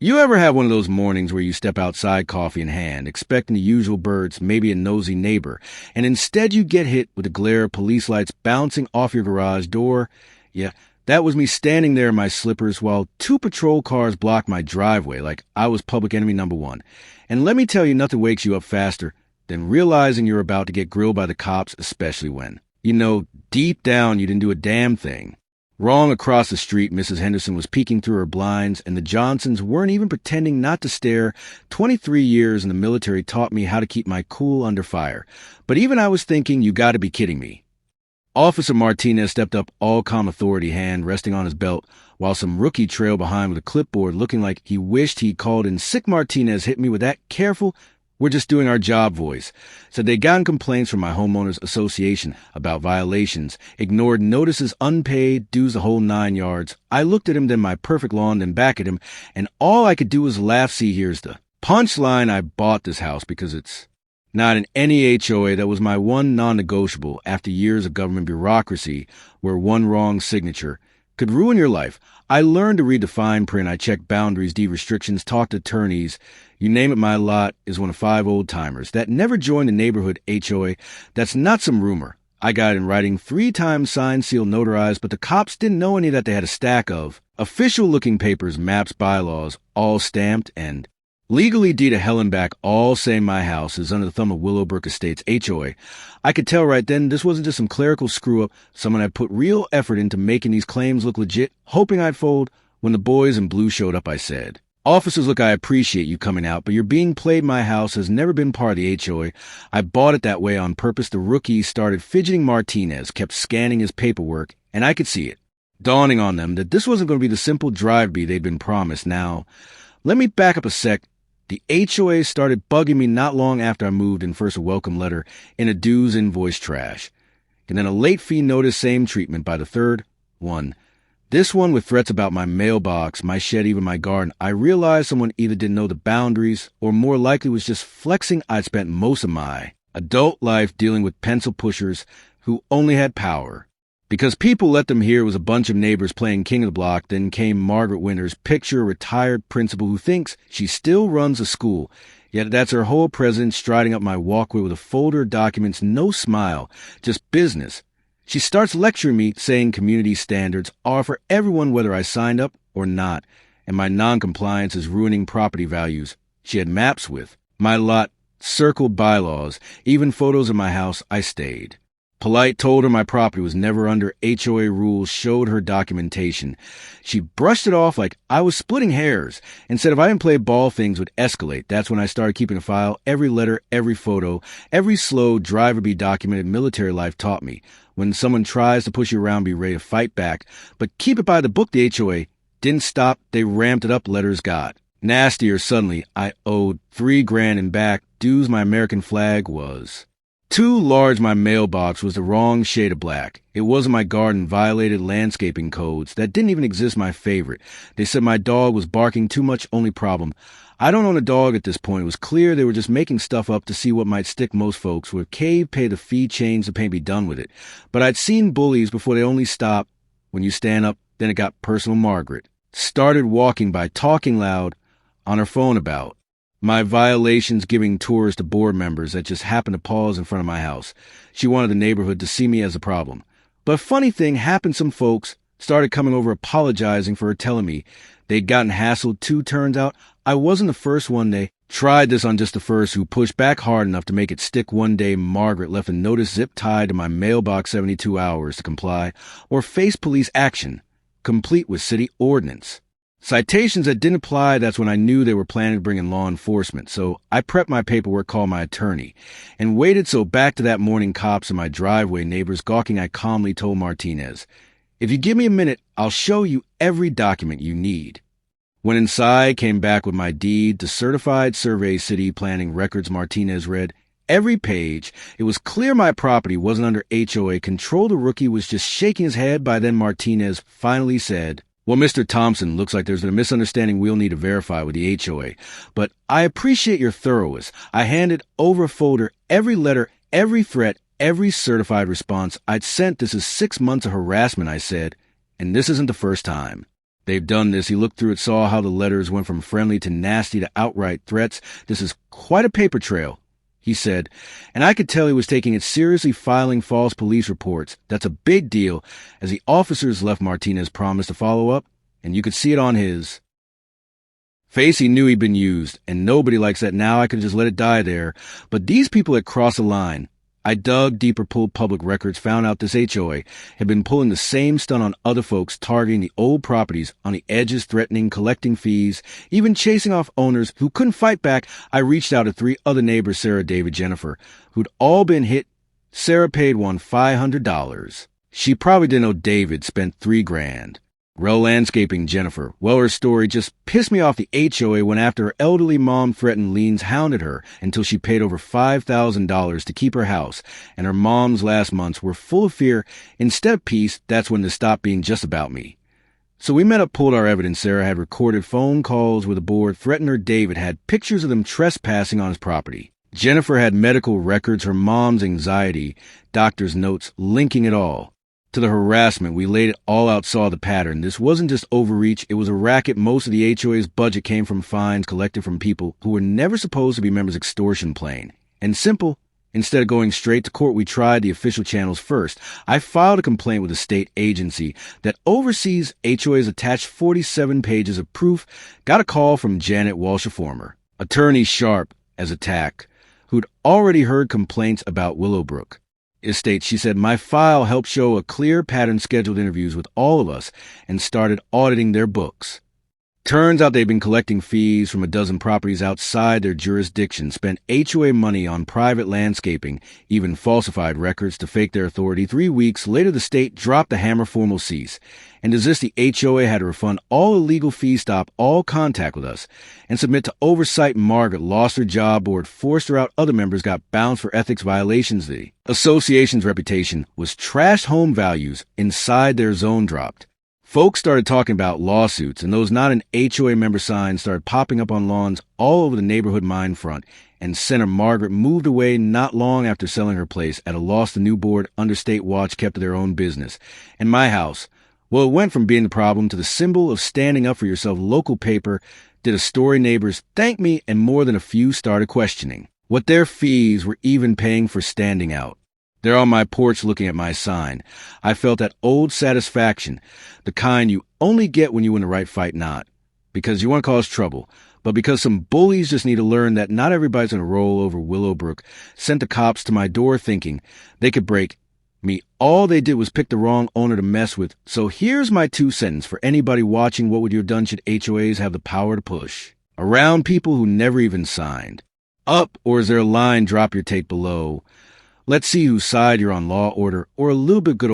You ever have one of those mornings where you step outside, coffee in hand, expecting the usual birds, maybe a nosy neighbor, and instead you get hit with a glare of police lights bouncing off your garage door? Yeah, that was me standing there in my slippers while two patrol cars blocked my driveway like I was public enemy number one. And let me tell you, nothing wakes you up faster than realizing you're about to get grilled by the cops, especially when, deep down you didn't do a damn thing. Wrong across the street, Mrs. Henderson was peeking through her blinds, and the Johnsons weren't even pretending not to stare. 23 years in the military taught me how to keep my cool under fire. But even I was thinking, you gotta be kidding me. Officer Martinez stepped up, all calm authority hand resting on his belt, while some rookie trailed behind with a clipboard looking like he wished he'd called in sick. Martinez hit me with that careful, "We're just doing our job" voice. Said they'd gotten complaints from my homeowners association about violations, ignored notices, unpaid, dues, the whole 9 yards. I looked at him, then my perfect lawn, then back at him, and all I could do was laugh. See, here's the punchline. I bought this house because it's not in any HOA. That was my one non-negotiable after years of government bureaucracy where one wrong signature could ruin your life. I learned to read the fine print. I checked boundaries, deed restrictions, talked to attorneys. You name it, my lot is one of 5 old-timers that never joined the neighborhood HOA. That's not some rumor. I got it in writing, 3 times signed, sealed, notarized, but the cops didn't know any that they had a stack of official-looking papers, maps, bylaws, all stamped and legally deed of hell and back, all saying my house is under the thumb of Willowbrook Estates HOA. I could tell right then this wasn't just some clerical screw-up. Someone had put real effort into making these claims look legit, hoping I'd fold. When the boys in blue showed up, I said, "Officers, look, I appreciate you coming out, but you're being played. My house has never been part of the HOA. I bought it that way on purpose." The rookie started fidgeting. Martinez kept scanning his paperwork, and I could see it dawning on them that this wasn't going to be the simple drive-by they'd been promised. Now, let me back up a sec. The HOA started bugging me not long after I moved in. First a welcome letter in a dues invoice trash, and then a late fee notice, same treatment by the third one. This one with threats about my mailbox, my shed, even my garden. I realized someone either didn't know the boundaries or more likely was just flexing. I'd spent most of my adult life dealing with pencil pushers who only had power because people let them hear it was a bunch of neighbors playing king of the block. Then came Margaret Winters, picture a retired principal who thinks she still runs a school. Yet that's her whole presence, striding up my walkway with a folder of documents, no smile, just business. She starts lecturing me, saying community standards are for everyone whether I signed up or not, and my non-compliance is ruining property values. She had maps with my lot, circled bylaws, even photos of my house. I stayed polite, told her my property was never under HOA rules, showed her documentation. She brushed it off like I was splitting hairs and said if I didn't play ball, things would escalate. That's when I started keeping a file. Every letter, every photo, every slow driver-be documented. Military life taught me when someone tries to push you around, be ready to fight back. But keep it by the book. The HOA didn't stop. They ramped it up. Letters got nastier. Suddenly, I owed $3,000 in back dues. My American flag was too large. My mailbox was the wrong shade of black. It wasn't my garden. Violated landscaping codes that didn't even exist. My favorite. They said my dog was barking too much. Only problem, I don't own a dog at this point. It was clear they were just making stuff up to see what might stick. Most folks would cave, pay the fee, change the pay, be done with it. But I'd seen bullies before. They only stop when you stand up. Then it got personal. Margaret started walking by, talking loud on her phone about my violations, giving tours to board members that just happened to pause in front of my house. She wanted the neighborhood to see me as a problem. But a funny thing happened. Some folks started coming over apologizing for her telling me they'd gotten hassled too. Turns out I wasn't the first one. They tried this on just the first who pushed back hard enough to make it stick. One day, Margaret left a notice zip tied to my mailbox, 72 hours to comply or face police action, complete with city ordinance. Citations that didn't apply. That's when I knew they were planning to bring in law enforcement. So I prepped my paperwork, called my attorney, and waited. So back to that morning, cops in my driveway, neighbors gawking, I calmly told Martinez, "If you give me a minute, I'll show you every document you need." Went inside, came back with my deed, the certified survey city planning records. Martinez read every page. It was clear my property wasn't under HOA control. The rookie was just shaking his head. By then, Martinez finally said, "Well, Mr. Thompson, looks like there's been a misunderstanding we'll need to verify with the HOA. But I appreciate your thoroughness." I handed over a folder, every letter, every threat, every certified response I'd sent. "This is 6 months of harassment," I said, "and this isn't the first time." They've done this. He looked through it, saw how the letters went from friendly to nasty to outright threats. This is quite a paper trail, he said, and I could tell he was taking it seriously, filing false police reports. That's a big deal, as the officers left Martinez promised to follow up, and you could see it on his face. He knew he'd been used, and nobody likes that. Now I could just let it die there. But these people had crossed the line. I dug deeper, pulled public records, found out this HOA had been pulling the same stunt on other folks, targeting the old properties on the edges, threatening, collecting fees, even chasing off owners who couldn't fight back. I reached out to 3 other neighbors, Sarah, David, Jennifer, who'd all been hit. Sarah paid one $500. She probably didn't know David spent $3,000. Rel Landscaping, Jennifer. Well, her story just pissed me off. The HOA went after her elderly mom, threatened liens, hounded her until she paid over $5,000 to keep her house, and her mom's last months were full of fear. Instead of peace, that's when this stopped being just about me. So we met up, pulled our evidence. Sarah had recorded phone calls with the board, threatened her. David had pictures of them trespassing on his property. Jennifer had medical records, her mom's anxiety, doctor's notes, linking it all to the harassment. We laid it all out, saw the pattern. This wasn't just overreach, it was a racket. Most of the HOA's budget came from fines collected from people who were never supposed to be members. Extortion, plain and simple. Instead of going straight to court, we tried the official channels first. I filed a complaint with a state agency that oversees HOAs, attached 47 pages of proof. Got a call from Janet Walsh, a former attorney sharp as a tack, who'd already heard complaints about Willowbrook Estate. She said, my file helped show a clear pattern, scheduled interviews with all of us, and started auditing their books. Turns out they've been collecting fees from a dozen properties outside their jurisdiction, spent HOA money on private landscaping, even falsified records to fake their authority. 3 weeks later, the state dropped the hammer, formal cease. And as this, the HOA had to refund all illegal fees, stop all contact with us, and submit to oversight. Margaret lost her job, board forced her out. Other members got bounced for ethics violations. The association's reputation was trashed. Home values inside their zone dropped. Folks started talking about lawsuits, and those not an HOA member signs started popping up on lawns all over the neighborhood mine front. And Senator Margaret moved away not long after selling her place. At a loss, the new board, under state watch, kept to their own business. And my house, well, it went from being the problem to the symbol of standing up for yourself. Local paper did a story. Neighbors thanked me, and more than a few started questioning what their fees were even paying for standing out. They're on my porch looking at my sign. I felt that old satisfaction, the kind you only get when you win the right fight, not because you want to cause trouble, but because some bullies just need to learn that not everybody's going to roll over. Willowbrook sent the cops to my door thinking they could break me. All they did was pick the wrong owner to mess with. So here's my 2 cents for anybody watching. What would you have done should HOAs have the power to push around people who never even signed up? Or is there a line? Drop your take below. Let's see whose side you're on, law, order, or a little bit good